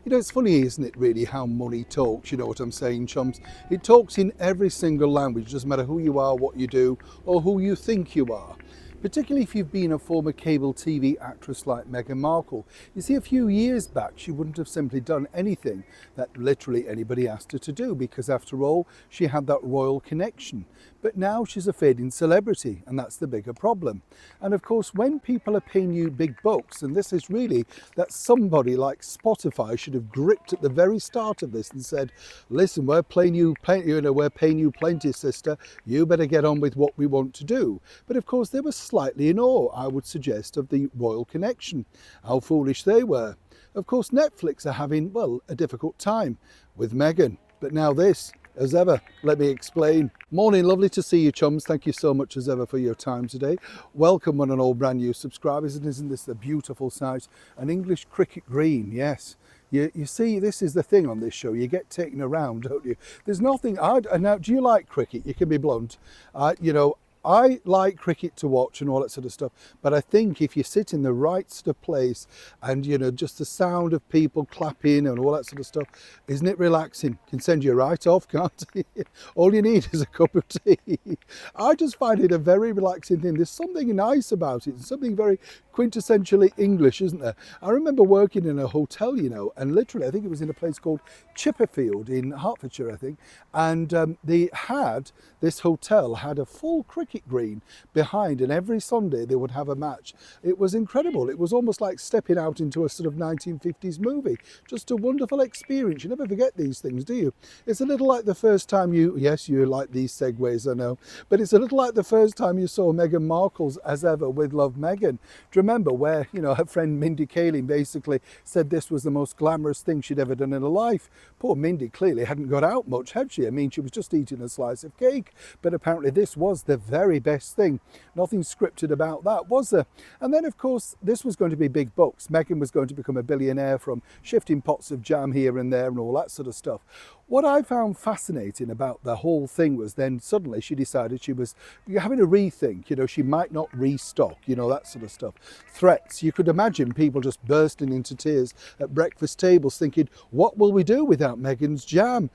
You know, it's funny, isn't it, really, how money talks? You know what I'm saying, chums? It talks in every single language, doesn't matter who you are, what you do, or who you think you are. Particularly if you've been a former cable TV actress like Meghan Markle. You see, a few years back, she wouldn't have simply done anything that literally anybody asked her to do, because after all, she had that royal connection. But now she's a fading celebrity, and that's the bigger problem. And of course, when people are paying you big bucks, and this is really that somebody like Spotify should have gripped at the very start of this and said, listen, we're paying you plenty, sister. You better get on with what we want to do. But of course, they were slightly in awe, I would suggest, of the royal connection. How foolish they were. Of course, Netflix are having, well, a difficult time with Meghan. But now this. As ever, let me explain. Morning, lovely to see you, chums. Thank you so much as ever for your time today. Welcome one and all brand new subscribers. And isn't this a beautiful sight? An English cricket green, yes. You see, this is the thing on this show. You get taken around, don't you? There's nothing. Now, do you like cricket? You can be blunt. I like cricket to watch and all that sort of stuff, but I think if you sit in the right sort of place and, you know, just the sound of people clapping and all that sort of stuff, isn't it relaxing? Can send you right off, can't it? All you need is a cup of tea. I just find it a very relaxing thing. There's something nice about it, something very quintessentially English, isn't there? I remember working in a hotel, you know, and literally, I think it was in a place called Chipperfield in Hertfordshire, I think, and this hotel had a full cricket green behind, and every Sunday they would have a match. It was incredible. It was almost like stepping out into a sort of 1950s movie. Just a wonderful experience. You never forget these things, do you? It's a little like the first time you like these segues, I know, but it's a little like the first time you saw Meghan Markle's As Ever with Love Meghan. Do you remember where, you know, her friend Mindy Kaling basically said this was the most glamorous thing she'd ever done in her life? Poor Mindy clearly hadn't got out much, had she? I mean, she was just eating a slice of cake, but apparently this was the very best thing. Nothing scripted about that, was there? And then, of course, this was going to be big bucks. Meghan was going to become a billionaire from shifting pots of jam here and there and all that sort of stuff. What I found fascinating about the whole thing was then suddenly she decided she was having a rethink. You know, she might not restock, you know, that sort of stuff. Threats. You could imagine people just bursting into tears at breakfast tables thinking, what will we do without Meghan's jam?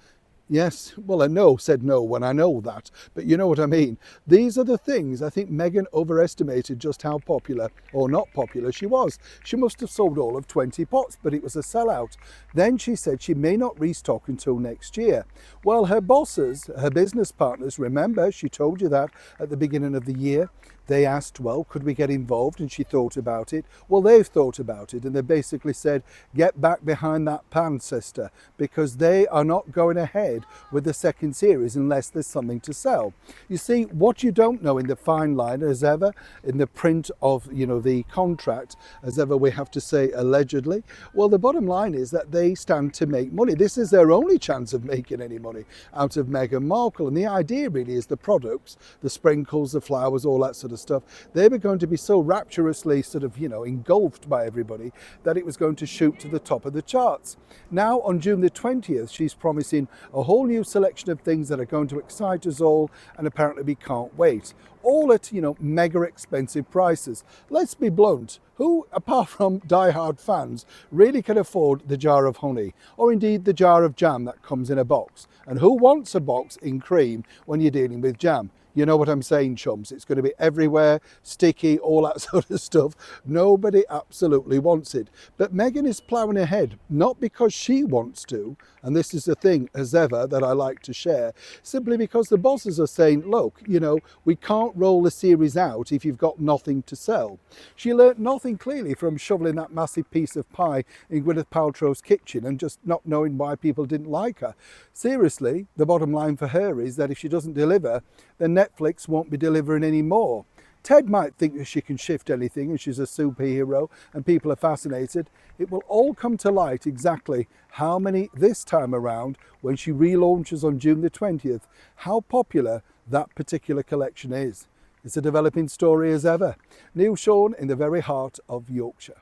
Yes, well, I said no when I know that, but you know what I mean. These are the things. I think Meghan overestimated just how popular or not popular she was. She must have sold all of 20 pots, but it was a sellout. Then she said she may not restock until next year. Well, her bosses, her business partners, remember, she told you that at the beginning of the year, they asked, well, could we get involved? And she thought about it. Well, they've thought about it, and they basically said, get back behind that pan, sister, because they are not going ahead with the second series unless there's something to sell. You see, what you don't know in the fine line, as ever, in the print of, you know, the contract, as ever we have to say allegedly, well, the bottom line is that they stand to make money. This is their only chance of making any money out of Meghan Markle. And the idea really is the products, the sprinkles, the flowers, all that sort of stuff, they were going to be so rapturously sort of, you know, engulfed by everybody that it was going to shoot to the top of the charts. Now on June the 20th, she's promising a whole new selection of things that are going to excite us all, and apparently we can't wait. All at, you know, mega expensive prices. Let's be blunt. Who, apart from die-hard fans, really can afford the jar of honey, or indeed the jar of jam that comes in a box? And who wants a box in cream when you're dealing with jam? You know what I'm saying, chums? It's going to be everywhere, sticky, all that sort of stuff. Nobody absolutely wants it. But Meghan is ploughing ahead, not because she wants to, and this is the thing, as ever, that I like to share, simply because the bosses are saying, look, you know, we can't roll the series out if you've got nothing to sell. She learnt nothing clearly from shoveling that massive piece of pie in Gwyneth Paltrow's kitchen and just not knowing why people didn't like her. Seriously, the bottom line for her is that if she doesn't deliver, then Netflix won't be delivering any more. Ted might think that she can shift anything and she's a superhero and people are fascinated. It will all come to light exactly how many this time around, when she relaunches on June the 20th, how popular that particular collection is. It's a developing story as ever. Neil Sean in the very heart of Yorkshire.